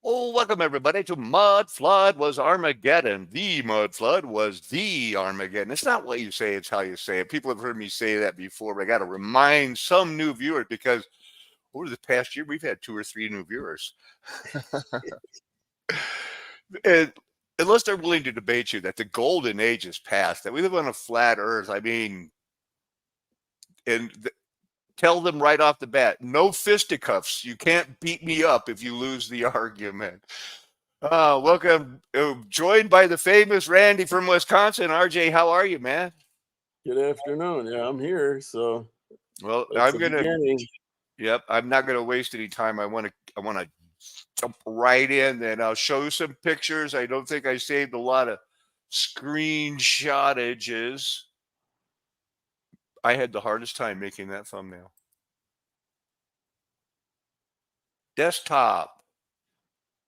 Oh, welcome everybody to Mud Flood was Armageddon. The Mud Flood was the Armageddon. It's not what you say, it's how you say it. People have heard me say that before, but I got to remind some new viewers because over the past year, we've had 2 or 3 new viewers. And unless they're willing to debate you that the golden age is past, that we live on a flat earth, I mean, and tell them right off the bat, no fisticuffs. You can't beat me up if you lose the argument. Welcome. Joined by the famous Randy from Wisconsin. RJ, how are you, man? Good afternoon. Yeah, I'm here. So Well, that's the beginning. Yep, I'm not gonna waste any time. I want to jump right in, and I'll show you some pictures. I don't think I saved a lot of screenshotages. I had the hardest time making that thumbnail. Desktop.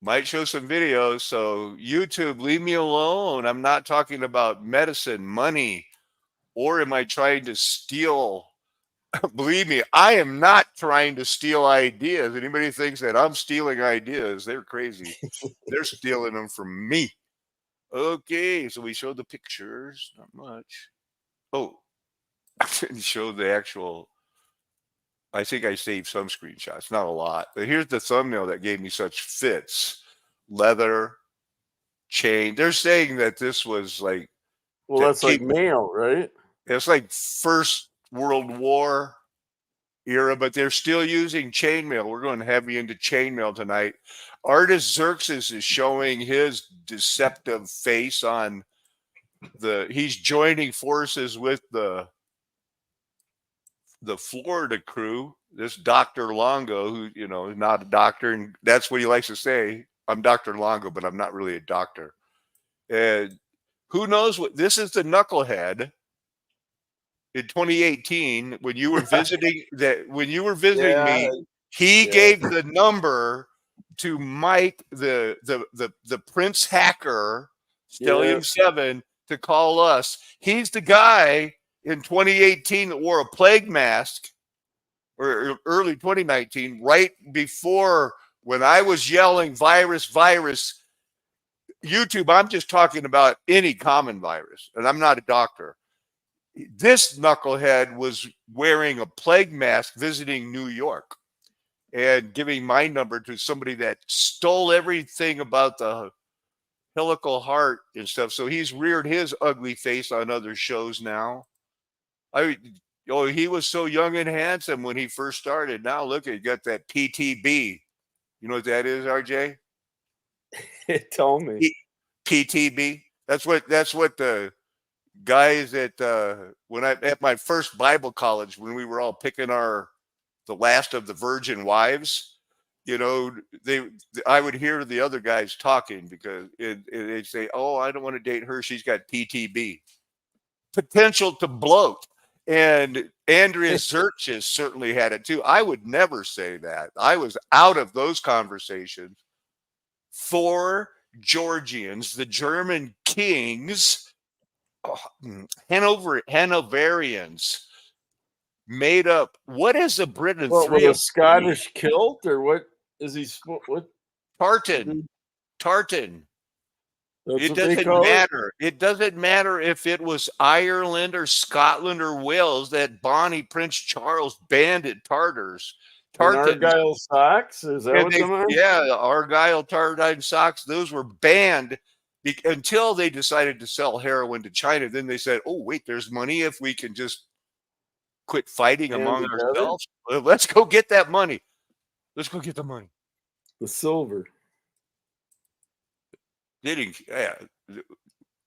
Might show some videos, so YouTube, leave me alone. I'm not talking about medicine, money, or am I trying to steal? Believe me, I am not trying to steal ideas. Anybody thinks that I'm stealing ideas, they're crazy. They're stealing them from me. Okay, so we showed the pictures, not much. Oh, I didn't show the actual. I think I saved some screenshots, not a lot. But here's the thumbnail that gave me such fits. Leather, chain. They're saying that this was like Well, to that's like keep mail, right? it's like First World War era, but they're still using chainmail. We're going heavy into chainmail tonight. Artist Xerxes is showing his deceptive face on he's joining forces with the Florida crew. This Dr. Longo, who, is not a doctor, and that's what he likes to say. I'm Dr. Longo, but I'm not really a doctor. And who knows what this is, the knucklehead in 2018 when you were visiting Yeah, me, he yeah, gave the number to Mike, the Prince hacker, yeah. Stellium 7, to call us. He's the guy in 2018 that wore a plague mask, or early 2019, right before when I was yelling virus, virus. YouTube, I'm just talking about any common virus, and I'm not a doctor. This knucklehead was wearing a plague mask visiting New York and giving my number to somebody that stole everything about the helical heart and stuff. So he's reared his ugly face on other shows now. I he was so young and handsome when he first started. Now look, he got that PTB. You know what that is, RJ? Tell me. PTB. That's what the guys at when I at my first Bible college, when we were all picking the last of the virgin wives, you know, they I would hear the other guys talking because they'd say, "Oh, I don't want to date her. She's got PTB, potential to bloat." And Andrea Zerches certainly had it too. I would never say that. I was out of those conversations. 4 Georgians, the German kings, Hanoverians, made up. What is a Britain? What Three with a of three. Scottish kilt, or what is he? What? Tartan. Tartan. That's It what they doesn't call it. matter. It doesn't matter if it was Ireland or Scotland or Wales that Bonnie Prince Charles banded Tartars. And Tartans. Argyle socks. Is that And what them are? the Argyle tartine socks, those were banned until they decided to sell heroin to China. Then they said, oh, wait, there's money if we can just quit fighting And among together, ourselves. Let's go get that money. Let's go get the money. the silver. They didn't,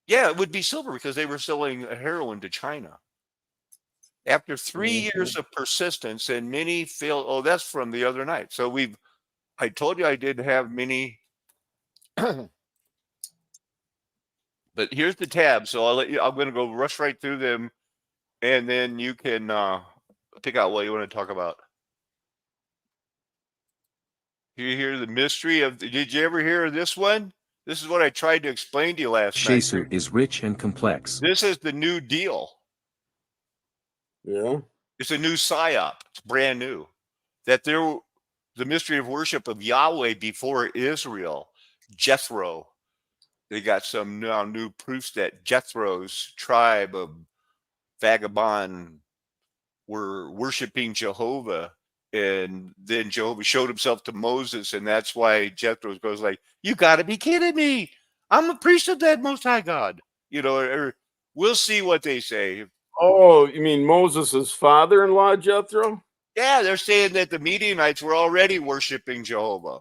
yeah, it would be silver because they were selling heroin to China. After 3 years of persistence and many failed, oh, that's from the other night. So I told you I didn't have many, but here's the tab. So I'm going to go rush right through them, and then you can pick out what you want to talk about. You hear the mystery of? Did you ever hear of this one? This is what I tried to explain to you last night. Shesu is rich and complex. This is the New Deal. Yeah. It's a new Psy-Op. It's brand new. That the mystery of worship of Yahweh before Israel, Jethro. They got some now new proofs that Jethro's tribe of vagabond were worshiping Jehovah. And then Jehovah showed himself to Moses, and that's why Jethro goes like, "You got to be kidding me! I'm a priest of that Most High God." Or we'll see what they say. Oh, you mean Moses' father-in-law, Jethro? Yeah, they're saying that the Midianites were already worshiping Jehovah.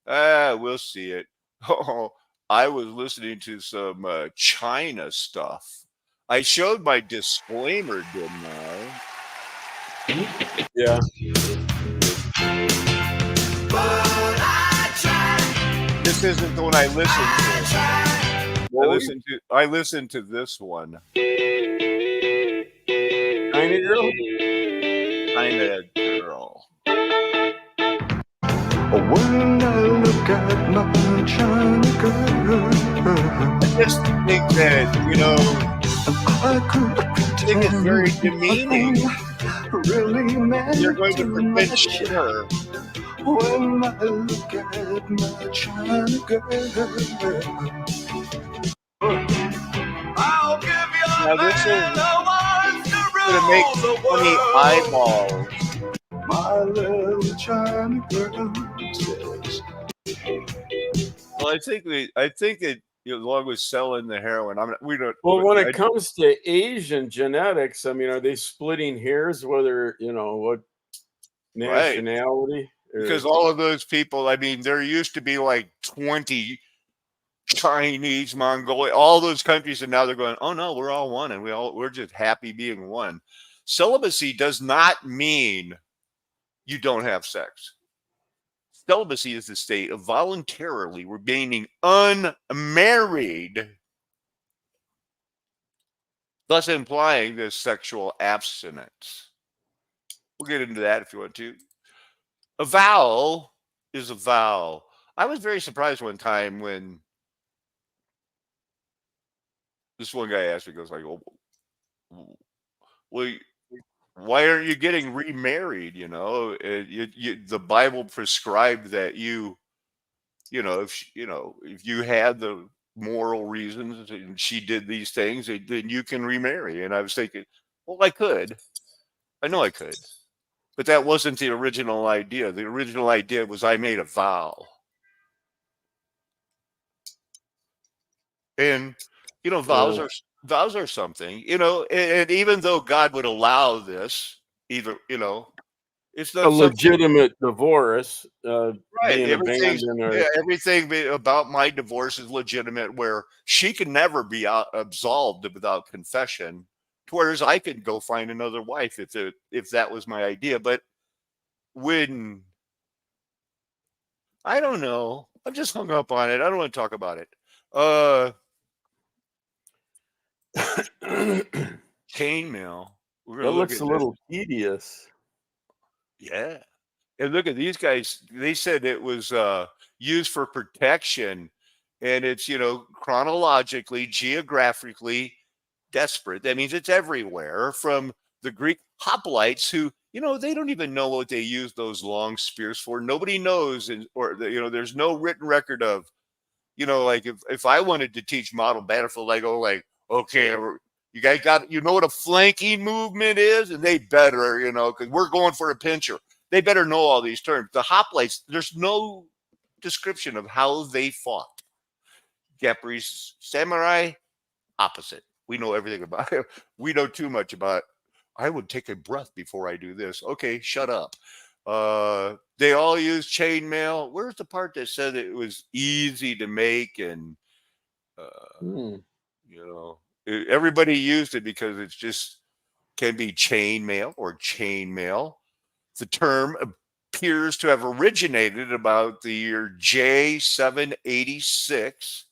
We'll see it. Oh, I was listening to some China stuff. I showed my disclaimer, didn't I? Yeah. This isn't the one I listened to. I listened to this one. China girl? China girl. When I look at my China girl, I just think that, I could I think it's very demeaning. really meant You're going to too pretend much. shit her. When I look at my China girl, I'll give you Now this is going to make funny eyeballs. my little China girl says. Well, I think that along with selling the heroin, Well, when it comes to Asian genetics, I mean, are they splitting hairs whether, what Right. nationality? Because all of those people, I mean, there used to be like 20 Chinese, Mongolia, all those countries, and now they're going, oh no, we're all one, and we're just happy being one. Celibacy does not mean you don't have sex. Celibacy is the state of voluntarily remaining unmarried, thus implying this sexual abstinence. We'll get into that if you want to. A vow is a vow. I was very surprised one time when this one guy asked me, goes like, well, why aren't you getting remarried? The Bible prescribed that if you had the moral reasons and she did these things, then you can remarry. And I was thinking, well, I could. I know I could. But that wasn't the original idea. The original idea was I made a vow. And vows are something, and even though God would allow this, it's A not something legitimate divorce, right. being abandoned or Everything about my divorce is legitimate, where she can never be absolved without confession, whereas I could go find another wife if that was my idea. But when I don't know, I'm just hung up on it. I don't want to talk about it. Chainmail. We're gonna that look looks at a this. little tedious. Yeah. And look at these guys. They said it was used for protection, and it's chronologically, geographically desperate. That means it's everywhere. From the Greek hoplites, who they don't even know what they use those long spears for. Nobody knows, there's no written record of. Like if I wanted to teach model battlefield, I go like, okay, you guys got what a flanking movement is, and they better because we're going for a pincher. They better know all these terms. The hoplites, there's no description of how they fought. Japanese samurai, opposite. We know everything about it. We know too much about. I would take a breath before I do this. Okay, shut up. They all use chainmail. Where's the part that said it was easy to make and everybody used it because it's just can be chainmail or chainmail. The term appears to have originated about the year J786,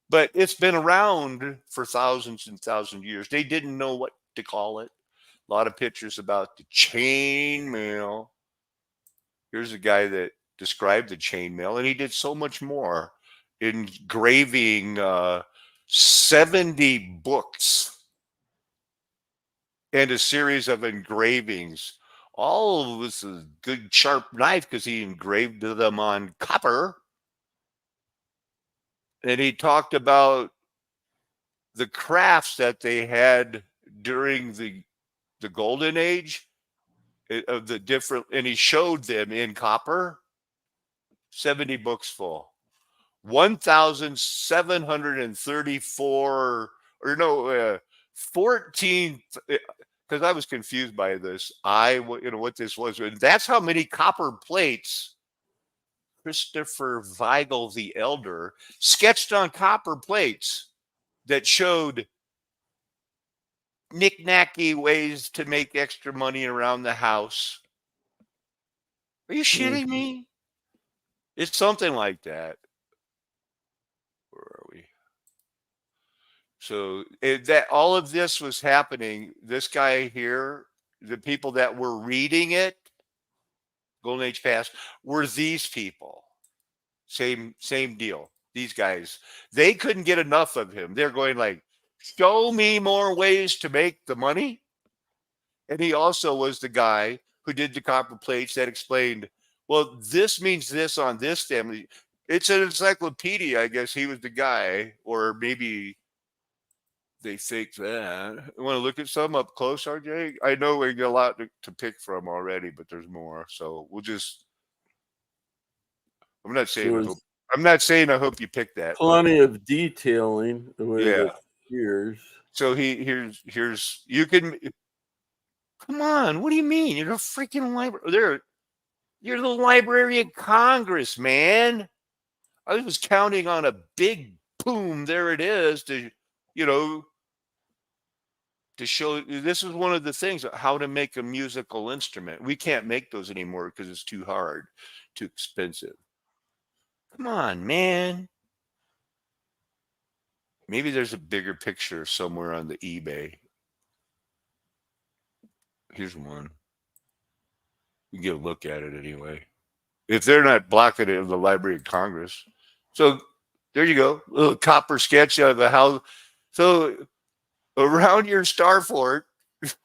but it's been around for thousands and thousands of years. They didn't know what to call it. A lot of pictures about the chainmail. Here's a guy that described the chainmail, and he did so much more, engraving 70 books and a series of engravings all with a good sharp knife because he engraved them on copper. And he talked about the crafts that they had during the golden age of the different, and he showed them in copper. 70 books full. 1,734, or no, 14, because I was confused by this. What this was. And that's how many copper plates Christopher Weigel the Elder sketched on copper plates that showed knick-knacky ways to make extra money around the house. Are you shitting me? It's something like that. Where are we? So that all of this was happening. This guy here, the people that were reading it, Golden Age Past, were these people. Same deal. These guys, they couldn't get enough of him. They're going like, show me more ways to make the money. And he also was the guy who did the copper plates that explained, well, this means this on this family. It's an encyclopedia. I guess he was the guy, or maybe they think that. You want to look at some up close, RJ? I know we got a lot to pick from already, but there's more. So we'll just. I'm not saying I hope you pick that. Plenty of detailing the way Yeah. that appears. So here's you can. Come on, what do you mean? You're a freaking library. You're the Library of Congress, man. I was counting on a big boom. There it is to show. This is one of the things, how to make a musical instrument. We can't make those anymore because it's too hard, too expensive. Come on, man. Maybe there's a bigger picture somewhere on the eBay. Here's one. You get a look at it anyway. If they're not blocking it in the Library of Congress. So there you go. A little copper sketch of the house. So around your star fort,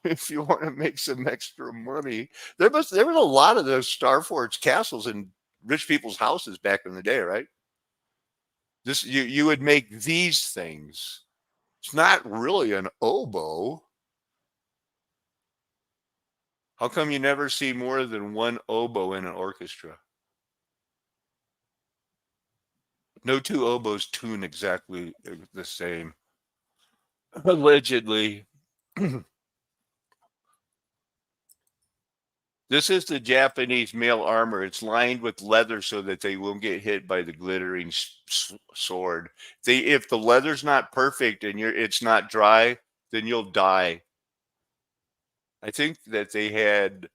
if you want to make some extra money, there was a lot of those star forts, castles in rich people's houses back in the day, right? This you would make these things. It's not really an oboe. How come you never see more than one oboe in an orchestra? No two oboes tune exactly the same. Allegedly. This is the Japanese male armor. It's lined with leather so that they won't get hit by the glittering sword. If the leather's not perfect and it's not dry, then you'll die. I think that they had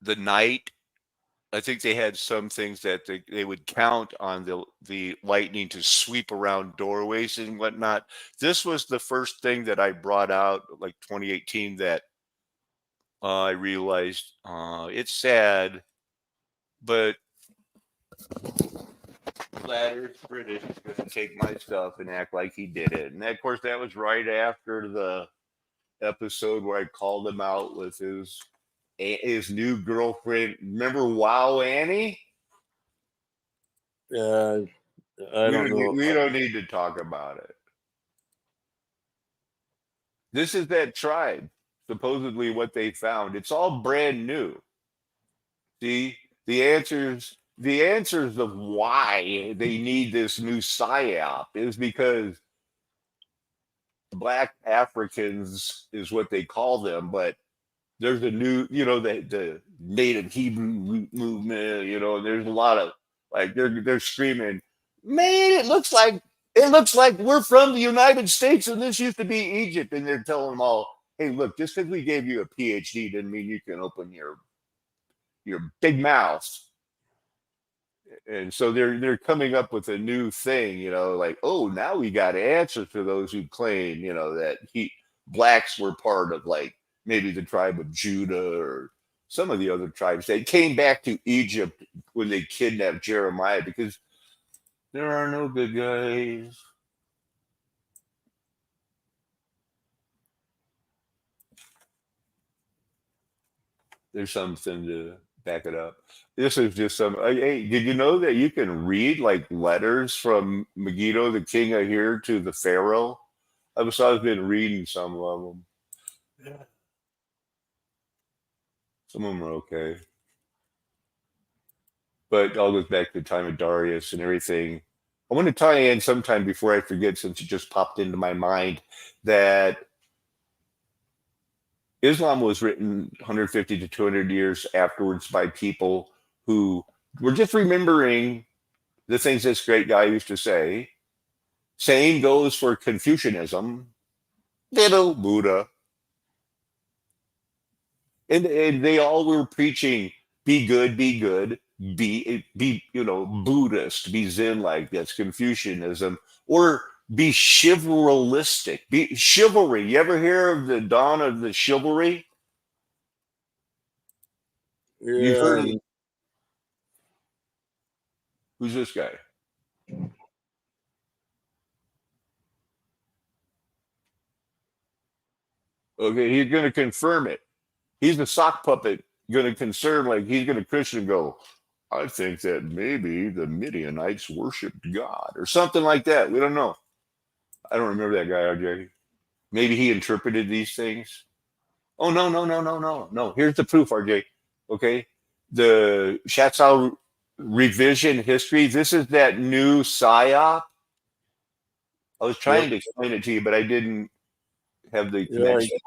the night. I think they had some things that they would count on the lightning to sweep around doorways and whatnot. This was the first thing that I brought out, like 2018, that I realized it's sad, but Ladder's British is going to take my stuff and act like he did it. And of course, that was right after the episode where I called him out with his new girlfriend. Remember Wow Annie? I don't know. We don't need to talk about it. This is that tribe, supposedly what they found. It's all brand new. See, the answers of why they need this new Psy-Op is because Black Africans is what they call them, but there's a new, the Native Hebrew movement, there's a lot of like they're screaming, man, it looks like we're from the United States and this used to be Egypt, and they're telling them all, hey, look, just because we gave you a PhD didn't mean you can open your big mouth. And so they're coming up with a new thing, like, oh, now we got answers for those who claim, that blacks were part of like maybe the tribe of Judah or some of the other tribes. They came back to Egypt when they kidnapped Jeremiah because there are no good guys. There's something to back it up. This is just some. Hey, did you know that you can read like letters from Megiddo, the king of here, to the pharaoh? I've been reading some of them. Yeah. Some of them are okay, but it all goes back to the time of Darius and everything. I want to tie in sometime before I forget, since it just popped into my mind, that Islam was written 150 to 200 years afterwards by people who were just remembering the things this great guy used to say. Same goes for Confucianism, ditto Buddha. And they all were preaching, be good, be Buddhist, be Zen, like that's Confucianism, or be chivalristic, be chivalry. You ever hear of the dawn of the chivalry? You've heard of who's this guy? Okay, he's going to confirm it. He's the sock puppet going to concern, like he's going to Christian go, I think that maybe the Midianites worshipped God or something like that. We don't know. I don't remember that guy, RJ. Maybe he interpreted these things. Oh, no. Here's the proof, RJ. Okay. The Chatzal revision history. This is that new Psy-Op. I was trying to explain it to you, but I didn't have the connection.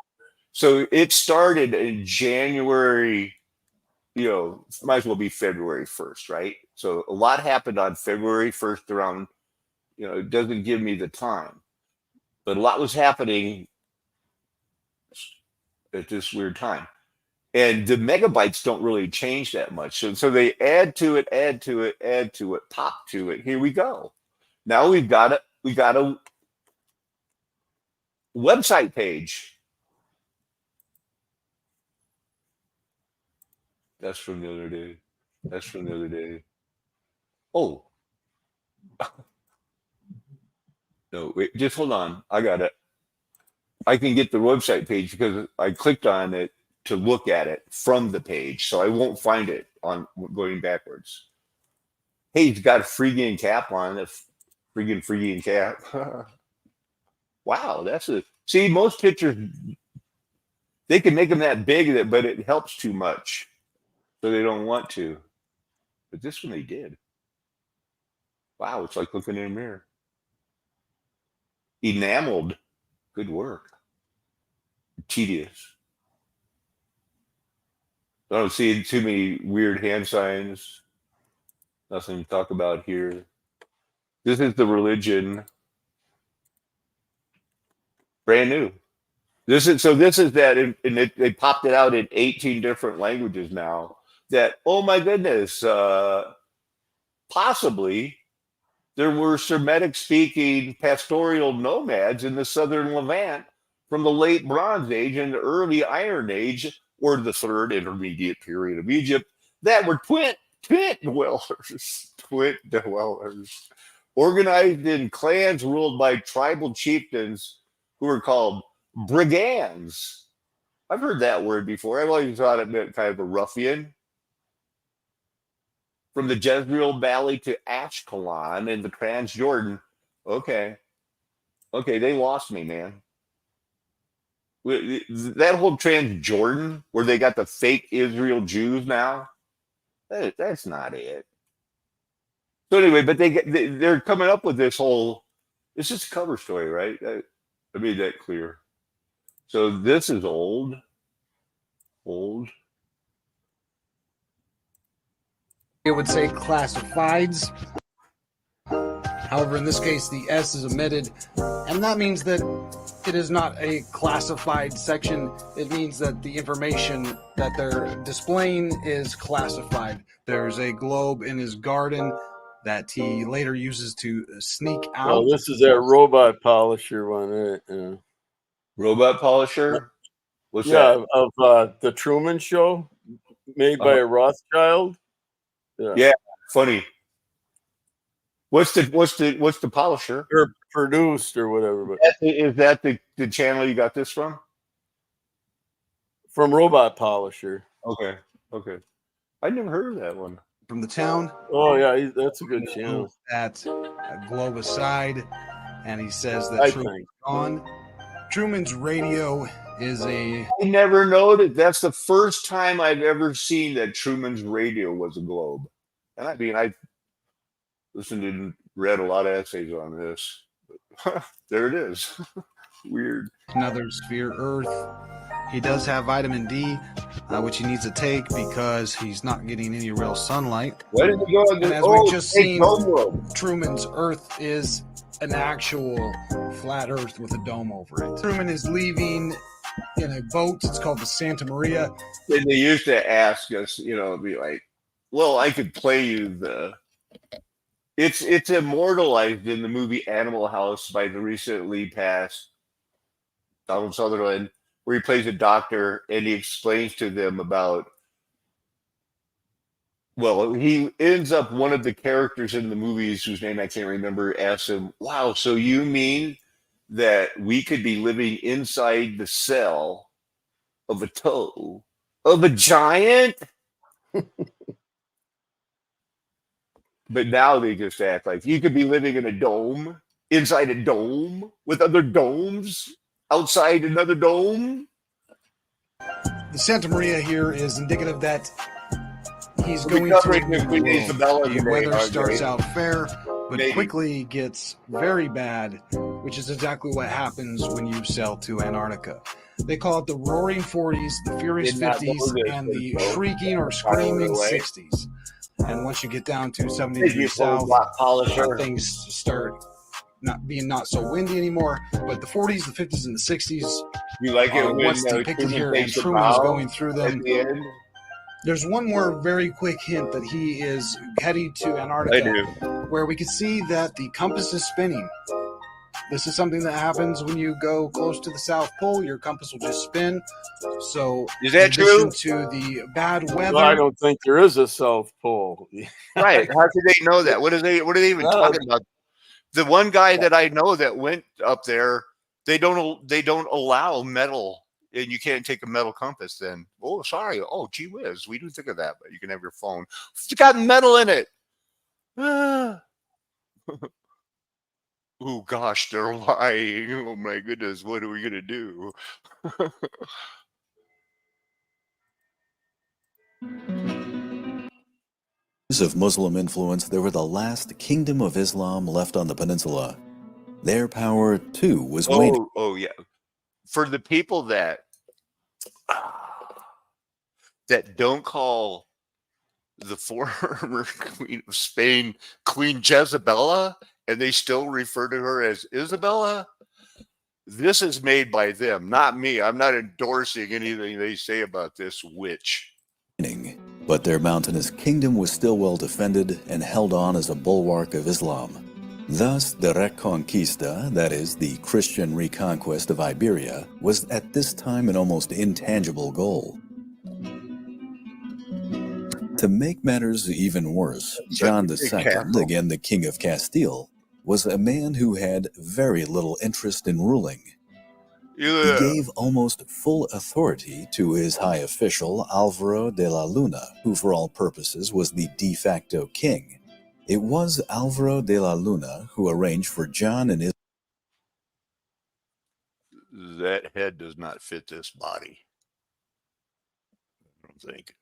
So it started in January, might as well be February 1st, right? So a lot happened on February 1st around, it doesn't give me the time, but a lot was happening at this weird time. And the megabytes don't really change that much. So they add to it, pop to it. Here we go. Now we got a website page. That's from the other day. Oh. No, wait, just hold on. I got it. I can get the website page because I clicked on it to look at it from the page. So I won't find it on going backwards. Hey, he's got a Phrygian cap on. A Phrygian cap. Wow, see, most pictures, they can make them that big, but it helps too much. So they don't want to. But this one they did. Wow, it's like looking in a mirror. Enameled. Good work. Tedious. I don't see too many weird hand signs. Nothing to talk about here. This is the religion. Brand new. This is that, and they popped it out in 18 different languages now. That, oh my goodness, possibly there were Semitic-speaking pastoral nomads in the southern Levant from the late Bronze Age and the early Iron Age, or the third intermediate period of Egypt, that were twin dwellers, organized in clans ruled by tribal chieftains who were called brigands. I've heard that word before. I've always thought it meant kind of a ruffian. From the Jezreel Valley to Ashkelon and the Transjordan. Okay, they lost me, man. That whole Transjordan, where they got the fake Israel Jews now, that's not it. So anyway, but they're coming up with this whole. It's just a cover story, right? I made that clear. So this is old. It would say classifieds. However, in this case, the S is omitted, and that means that it is not a classified section. It means that the information that they're displaying is classified. There's a globe in his garden that he later uses to sneak out. Oh, this is that robot polisher one, right? Yeah. Robot polisher? What's that? Of the Truman Show, made by a Rothschild. Yeah, funny. What's the polisher? Or produced or whatever. But is that the channel you got this from? From Robot Polisher. Okay. Okay. I never heard of that one. from the town. Oh yeah, that's a good He channel. moves that globe aside, and he says that I Truman's think. gone. Truman's radio is a I never noted. That's the first time I've ever seen that Truman's radio was a globe. And I mean, I listened and read a lot of essays on this. But there it is. Weird. another sphere Earth. He does have vitamin D, which he needs to take because he's not getting any real sunlight. Why did we go on And this? as Oh, we've just hey, seen, dome globe. Truman's Earth is an actual flat Earth with a dome over it. Truman is leaving in a boat. It's called the Santa Maria. And they used to ask us, be like, well, I could play you the. It's immortalized in the movie Animal House by the recently passed Donald Sutherland, where he plays a doctor and he explains to them about. Well, he ends up one of the characters in the movies whose name I can't remember asks him, "Wow, so you mean that we could be living inside the cell of a toe of a giant?" But now they just act like you could be living in a dome, inside a dome, with other domes, outside another dome. The Santa Maria here is indicative that he's We'll going be to covering the Queen Isabella the today, weather RJ. starts out fair, but Maybe. quickly gets very bad, which is exactly what happens when you sail to Antarctica. They call it the Roaring 40s, the Furious Did not know 50s, this, and the so- Shrieking or Screaming away. 60s. And once you get down to 70 Thank you degrees for south, rock polisher. things start not so windy anymore. But the 40s, the 50s, and the 60s You like it are when what's depicted Truman here, and takes a Truman is bow going through at them. the end? There's one more very quick hint that he is heading to I Antarctica, do. where we can see that the compass is spinning. This is something that happens when you go close to the South Pole. Your compass will just spin. So, Is that in addition true? to the bad weather, Well, I don't think there is a South Pole. Right. How could they know that? What are they even No. talking about? The one guy that I know that went up there, they don't allow metal, and you can't take a metal compass then. Oh, sorry. Oh, gee whiz. We didn't think of that, but you can have your phone. It's got metal in it. Ah. Oh gosh, they're lying. Oh my goodness, what are we gonna do? Of Muslim influence, they were the last kingdom of Islam left on the peninsula. Their power, too, was waning. Oh yeah. For the people that don't call the former queen of Spain Queen Jezebella, and they still refer to her as Isabella, this is made by them, not me. I'm not endorsing anything they say about this witch. But their mountainous kingdom was still well defended and held on as a bulwark of Islam. Thus, the Reconquista, that is, the Christian reconquest of Iberia, was at this time an almost intangible goal. To make matters even worse, John II, again the King of Castile, was a man who had very little interest in ruling. Yeah. He gave almost full authority to his high official, Alvaro de la Luna, who for all purposes was the de facto king. It was Alvaro de la Luna who arranged for John and his... That head does not fit this body. I don't think.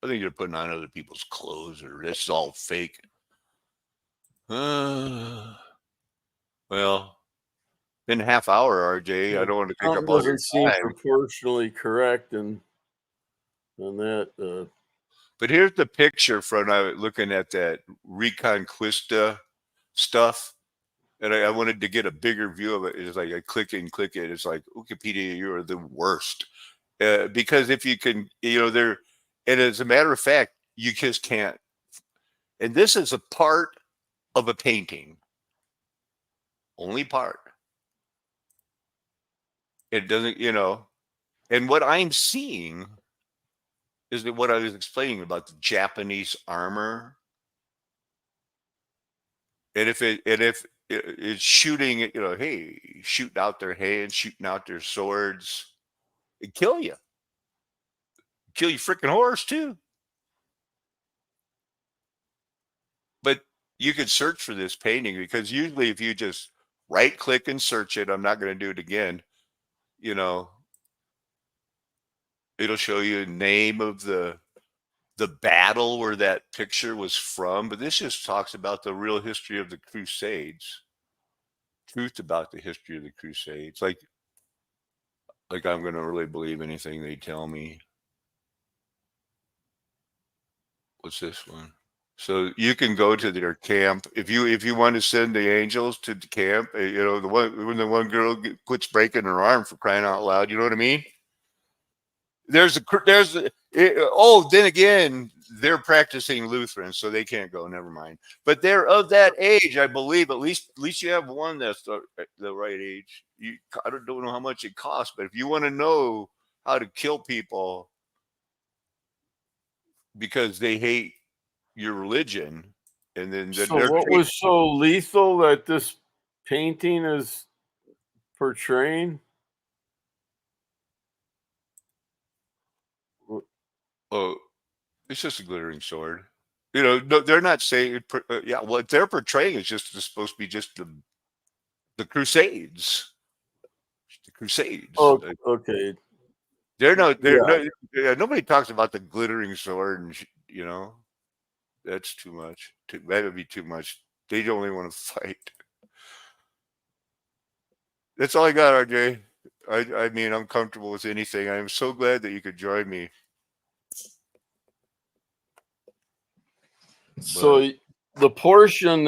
I think you're putting on other people's clothes, or it's all fake. Well, in a half hour, RJ. I don't want to take up all your Doesn't seem time. proportionally correct, and that. But here's the picture from looking at that Reconquista stuff, and I wanted to get a bigger view of it. It's like I click it. It's like, Wikipedia, you are the worst. Because if you can, there, and as a matter of fact, you just can't. And this is a part of a painting, only part. It doesn't, and what I'm seeing is that what I was explaining about the Japanese armor. And if it's shooting, hey, shooting out their hands, shooting out their swords, it kill you. kill your freaking horse too. But you could search for this painting, because usually if you just right click and search it, I'm not going to do it again, you know, it'll show you the name of the battle where that picture was from. But this just talks about the real history of the Crusades, truth about the history of the Crusades. Like I'm going to really believe anything they tell me. What's this one? So you can go to their camp if you want to send the angels to the camp. You know, when the one girl quits breaking her arm, for crying out loud. You know what I mean? Then again, they're practicing Lutheran, so they can't go. Never mind. But they're of that age, I believe. At least you have one that's the right age. I don't know how much it costs, but if you want to know how to kill people because they hate your religion, and then So what was so lethal that this painting is portraying? Oh, it's just a glittering sword. You know, no, they're not saying. Yeah, what they're portraying is just supposed to be just the Crusades. The Crusades. Oh, okay. They're nobody talks about the glittering sword, and you know, that's too much. That would be too much. They only want to fight. That's all I got, RJ. I mean, I'm comfortable with anything. I'm so glad that you could join me. So the portion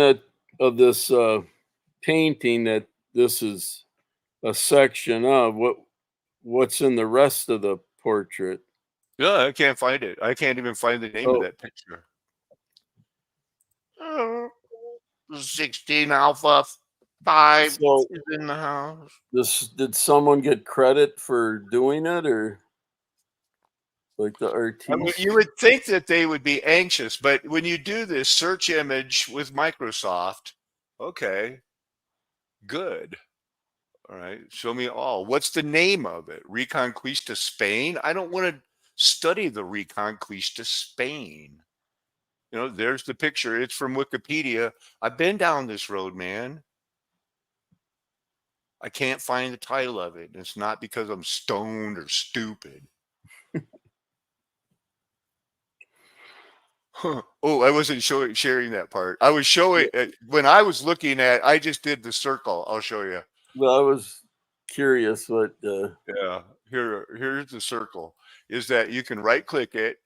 of this painting that this is a section of, what's in the rest of the portrait? Yeah, I can't find it. I can't even find the name of that picture. 16 Alpha 5 is in the house. Did someone get credit for doing it, or like the artist? I mean, you would think that they would be anxious, but when you do this search image with Microsoft, okay, good. All right, show me all. What's the name of it? Reconquista Spain? I don't want to study the Reconquista Spain. You know, there's the picture. It's from Wikipedia. I've been down this road, man. I can't find the title of it. And it's not because I'm stoned or stupid. Huh. Oh, I wasn't sharing that part. I was showing when I was looking at. I just did the circle. I'll show you. Well, I was curious what. Yeah, here's the circle. Is that you can right click it,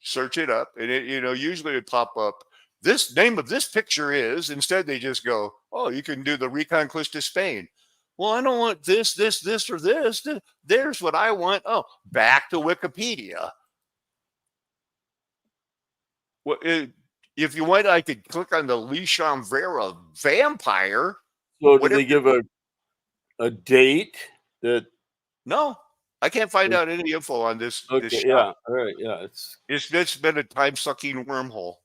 search it up, and it usually it pop up. This name of this picture is. Instead, they just go, oh, you can do the Reconquista Spain. Well, I don't want this, or this. There's what I want. Oh, back to Wikipedia. Well, if you want, I could click on the Lishon Vera vampire. So did they give a date that? No, I can't find out any info on this. Okay, this yeah, all right, yeah, it's been a time-sucking wormhole.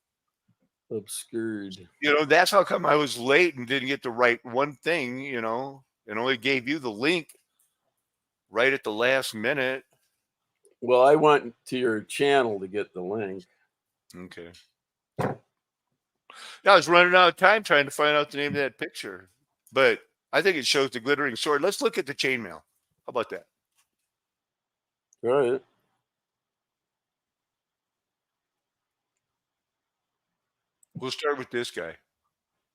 Obscured. You know, that's how come I was late and didn't get to write one thing, and only gave you the link right at the last minute. Well, I went to your channel to get the link. Okay. Yeah, I was running out of time trying to find out the name of that picture, but I think it shows the glittering sword. Let's look at the chainmail. How about that? All right. We'll start with this guy.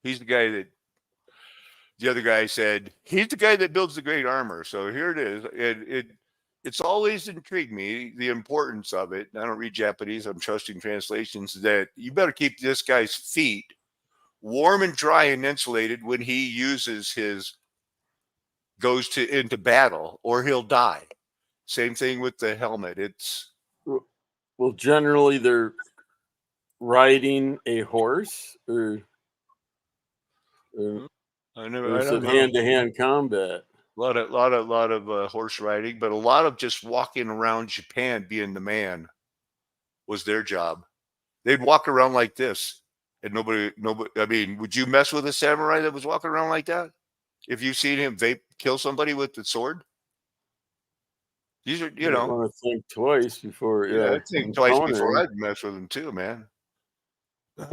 He's the guy that the other guy said, he's the guy that builds the great armor. So here it is. It's always intrigued me, the importance of it. I don't read Japanese. I'm trusting translations, that you better keep this guy's feet warm and dry and insulated when he goes into battle, or he'll die. Same thing with the helmet. Well, generally they're riding a horse, or is it hand-to-hand combat? A lot of horse riding, but a lot of just walking around Japan, being the man was their job. They'd walk around like this, and nobody. I mean, would you mess with a samurai that was walking around like that? If you seen him kill somebody with the sword? These are, You don't want to think twice before. yeah, Yeah, I think twice before encountering. I'd mess with them too, man.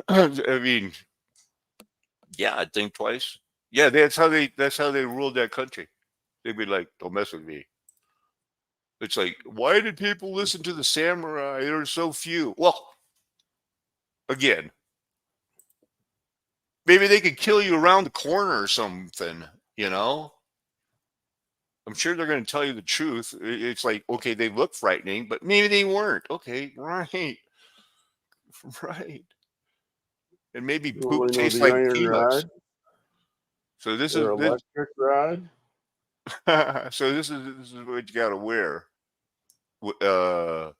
I mean, yeah, I'd think twice. Yeah, that's how they ruled that country. They'd be like, "Don't mess with me." It's like, why did people listen to the samurai? There are so few. Well, again, maybe they could kill you around the corner or something, you know? I'm sure they're going to tell you the truth. It's like, okay, they look frightening, but maybe they weren't. Okay, right. Right. And maybe You poop only know tastes the like iron peanuts. rod So this is or this electric rod. so this is what you got to wear. Uh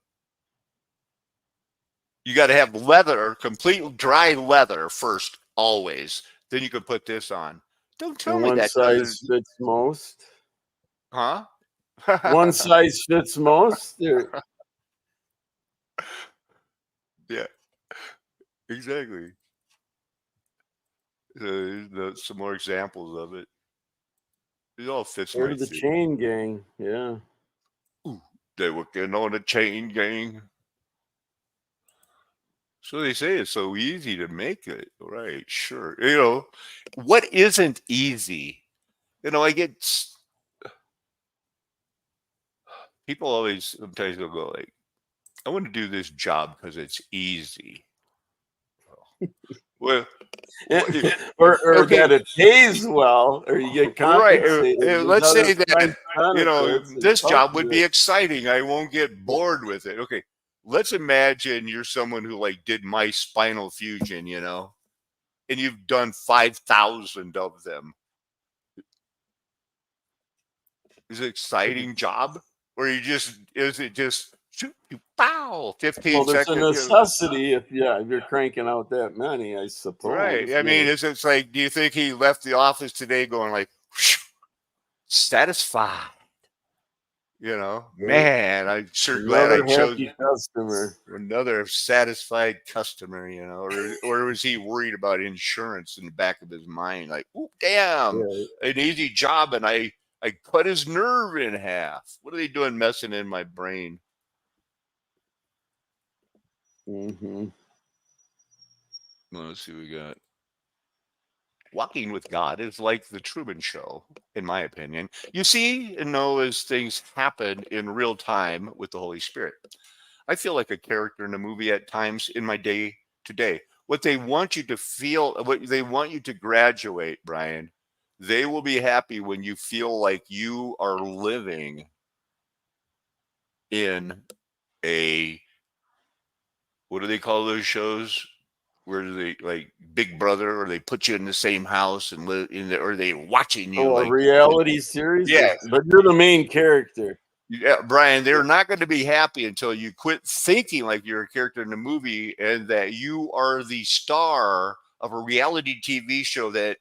you got to have leather, complete dry leather first always. Then you can put this on. Don't tell And me one that doesn't, size fits most. huh? One size fits most. Yeah, exactly. There's some more examples of it. It all fits Or my the thing. chain gang. Yeah. Ooh, they working on a chain gang. So they say it's so easy to make it. Right, sure. What isn't easy? I get people always sometimes they'll go like, I want to do this job because it's easy. Well, or okay, that it pays well, or you get right. compensated. There's Let's other say that, benefits that this come job would to be it. exciting. I won't get bored with it. Okay. Let's imagine you're someone who like did my spinal fusion, and you've done 5,000 of them. Is it an exciting job? Or is it just shoot, you pow, 15 Well, there's a seconds? necessity if you're cranking out that many, I suppose. Right. I mean, it's like, do you think he left the office today going like, satisfied? Man, I'm sure glad I Another chose happy customer. another satisfied customer, or was he worried about insurance in the back of his mind? Like, oh, damn, Yeah. an easy job, and I cut his nerve in half. What are they doing messing in my brain? Mm-hmm. Let's see what we got. Walking with God is like the Truman Show, in my opinion. You see and know as things happen in real time with the Holy Spirit. I feel like a character in a movie at times in my day to day. What they want you to feel, what they want you to graduate, Brian, they will be happy when you feel like you are living in what do they call those shows? Where do they like Big Brother, or they put you in the same house and live in there, or they watching you A like, reality series? yeah, But you're the main character. yeah, Brian, they're not going to be happy until you quit thinking like you're a character in the movie and that you are the star of a reality TV show that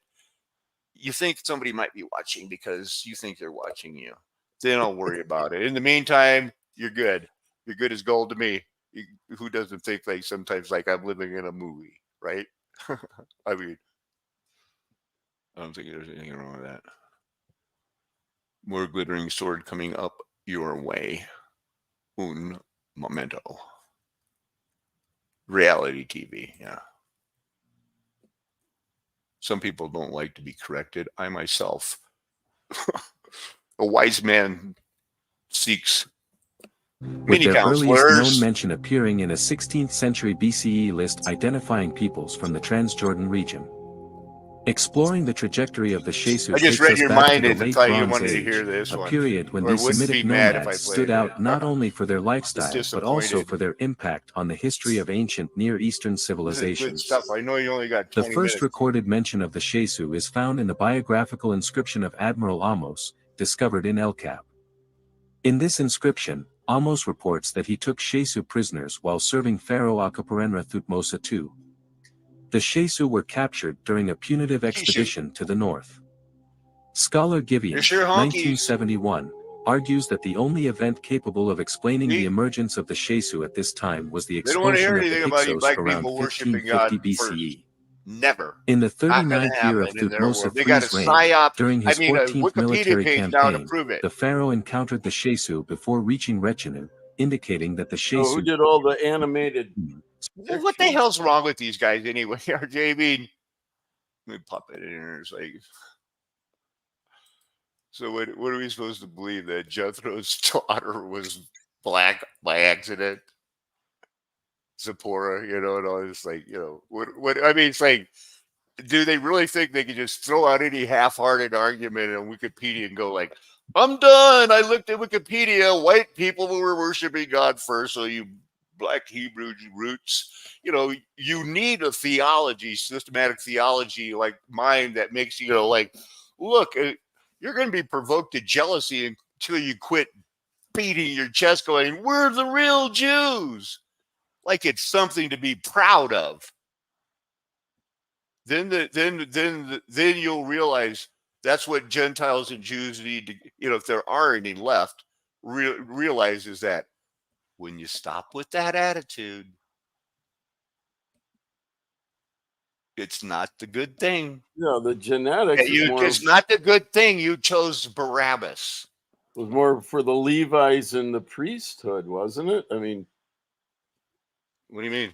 you think somebody might be watching because you think they're watching you. Then don't worry about it. In the meantime, you're good. You're good as gold to me. Who doesn't think like sometimes like I'm living in a movie, right? I mean, I don't think there's anything wrong with that. More glittering sword coming up your way. Un momento. Reality TV, yeah. Some people don't like to be corrected. I myself, a wise man seeks With many their earliest known counselors. mention appearing in a 16th century BCE list identifying peoples from the Transjordan region. Exploring the trajectory of the Shesu I just takes read us your back to mind the and late thought you Bronze wanted to Age, hear this a one. period when Or these wouldn't Semitic be mad if I nomads played stood it. out not only for their lifestyle but also disappointed. for their impact on the history of ancient Near Eastern This is good civilizations. stuff. I know you only got The 20 first minutes. recorded mention of the Shesu is found in the biographical inscription of Admiral Amos, discovered in El Cap. In this inscription, Amos reports that he took Shesu prisoners while serving Pharaoh Akaparenra Thutmose II. The Shesu were captured during a punitive expedition to the north. Scholar Givian, You're sure honkies. 1971, argues that the only event capable of explaining See? the emergence of the Shesu at this time was the They don't want to expulsion hear of the anything about you Hyksos black around people worshiping God 1550 first. BCE. Never. In the Not going 39th to year of happen in their Thutmose world. They got a III's reign, Psy-Ops. during his I mean, a 14th military Wikipedia page now to campaign, prove it. the pharaoh encountered the Shesu before reaching Rechenu, indicating that the So who Shesu did all the animated? Well, what the hell's wrong with these guys anyway? RJ, I mean, let me pop it in here. It's like, so what are we supposed to believe, that Jethro's daughter was black by accident? Zipporah, and all this, like, what I mean, it's like, do they really think they can just throw out any half-hearted argument on Wikipedia and go like, I'm done. I looked at Wikipedia. White people were worshiping God first, so you black Hebrew roots, you need a theology, systematic theology like mine that makes you like, look, you're going to be provoked to jealousy until you quit beating your chest going, we're the real Jews. Like it's something to be proud of. Then you'll realize that's what Gentiles and Jews need to, if there are any left, realize is that when you stop with that attitude, it's not the good thing. Yeah, the genetics It's not the good thing you chose Barabbas. Was more for the Levites and the priesthood, wasn't it? I mean, what do you mean?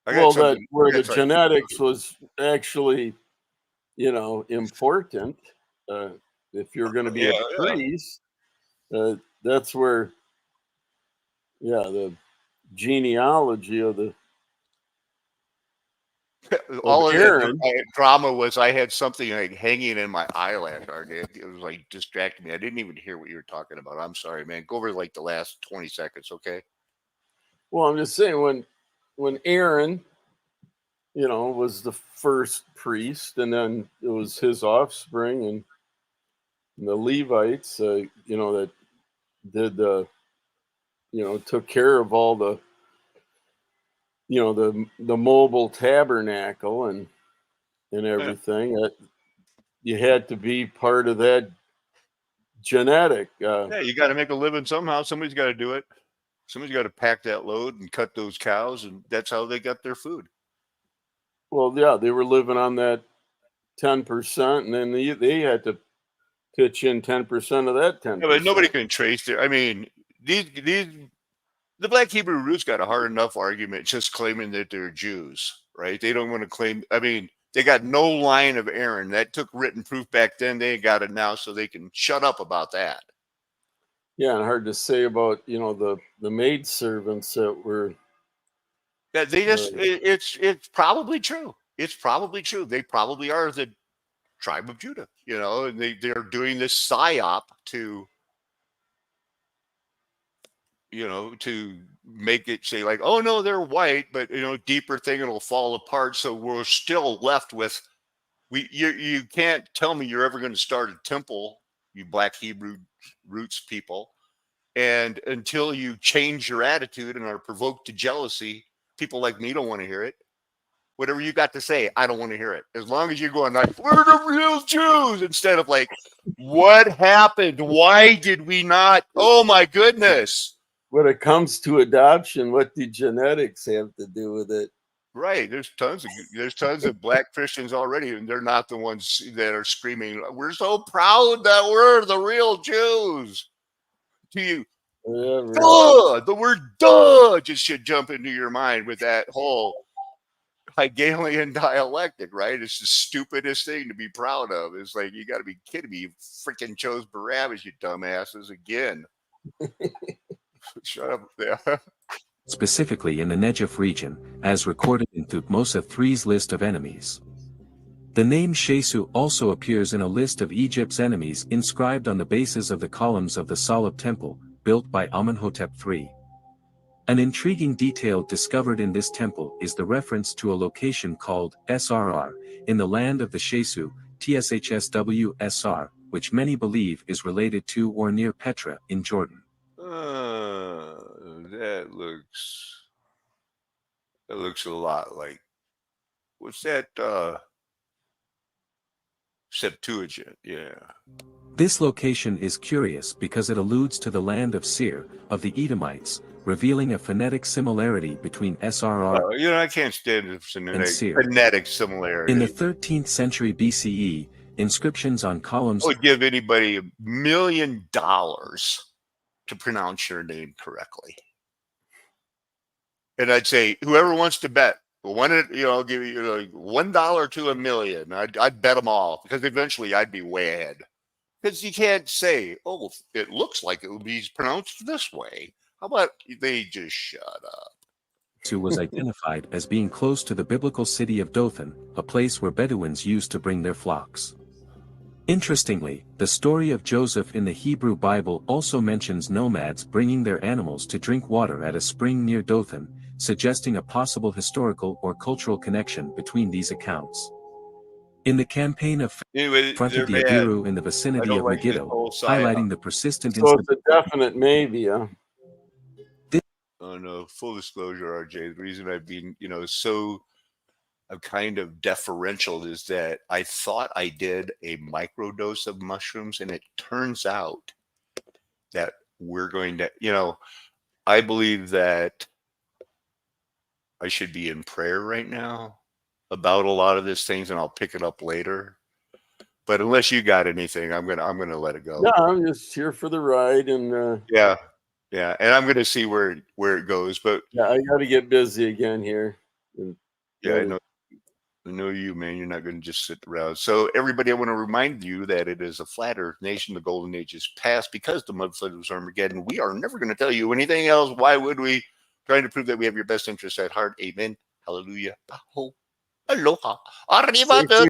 Well, that where the genetics was actually, important. If you're going to be a priest, that's where, the genealogy of the all of Aaron. The drama was I had something like hanging in my eyelash. It was like distracting me. I didn't even hear what you were talking about. I'm sorry, man. Go over like the last 20 seconds, okay? Well, I'm just saying when Aaron, was the first priest, and then it was his offspring and the Levites, that did took care of all the, the mobile tabernacle and everything. That you had to be part of that genetic. You got to make a living somehow. Somebody's got to do it. Somebody's got to pack that load and cut those cows, and that's how they got their food. Well, yeah, they were living on that 10%, and then they had to pitch in 10% of that 10%. Yeah, but nobody can trace it. I mean, the black Hebrew roots got a hard enough argument just claiming that they're Jews, right? They don't want to claim. I mean, they got no line of Aaron. That took written proof back then. They got it now, so they can shut up about that. Yeah, and hard to say about the maid servants that were. That they just it's probably true. It's probably true. They probably are the tribe of Judah, and they're doing this Psy-Op to to make it say like, oh no, they're white, but deeper thing, it'll fall apart. So we're still left with you can't tell me you're ever going to start a temple, you black Hebrew roots people, and until you change your attitude and are provoked to jealousy, people like me don't want to hear it. Whatever you got to say, I don't want to hear it. As long as you're going like, we're the real Jews, instead of like, what happened? Why did we not? Oh my goodness. When it comes to adoption, what do genetics have to do with it? Right. There's tons of black Christians already, and they're not the ones that are screaming, we're so proud that we're the real Jews. To you, duh, the word duh just should jump into your mind with that whole Hegelian dialectic, right? It's the stupidest thing to be proud of. It's like, you got to be kidding me. You freaking chose Barabbas, you dumbasses, again. Shut up there. Specifically in the Negev region, as recorded in Thutmose III's list of enemies. The name Shesu also appears in a list of Egypt's enemies inscribed on the bases of the columns of the Solab temple, built by Amenhotep III. An intriguing detail discovered in this temple is the reference to a location called SRR, in the land of the Shesu, TSHSWSR, which many believe is related to or near Petra in Jordan. That looks a lot like, what's that? Septuagint, yeah. This location is curious because it alludes to the land of Seir, of the Edomites, revealing a phonetic similarity between SRR I can't stand the Seer. phonetic similarity. In the 13th century BCE, inscriptions on columns I would give anybody $1 million to pronounce your name correctly. And I'd say, whoever wants to bet, I'll give you like $1 to $1 million. I'd bet them all, because eventually I'd be way ahead. Because you can't say, oh, it looks like it would be pronounced this way. How about they just shut up? who was identified as being close to the biblical city of Dothan, a place where Bedouins used to bring their flocks. Interestingly, the story of Joseph in the Hebrew Bible also mentions nomads bringing their animals to drink water at a spring near Dothan, suggesting a possible historical or cultural connection between these accounts. In the campaign of fronted the Abiru in the vicinity of Megiddo, highlighting the persistent So it's a definite maybe, huh? Oh no, full disclosure, RJ, the reason I've been, so I'm kind of deferential is that I thought I did a microdose of mushrooms, and it turns out that we're going to, I believe that I should be in prayer right now about a lot of these things, and I'll pick it up later. But unless you got anything, I'm gonna let it go. No, I'm just here for the ride, and yeah, and I'm gonna see where it goes. But yeah, I got to get busy again here. Yeah, I know you, man. You're not going to just sit around. So, everybody, I want to remind you that it is a flat Earth nation. The golden age is past because the mud flood was Armageddon. We are never going to tell you anything else. Why would we? Trying to prove that we have your best interests at heart. Amen. Hallelujah. Aloha. Arriba.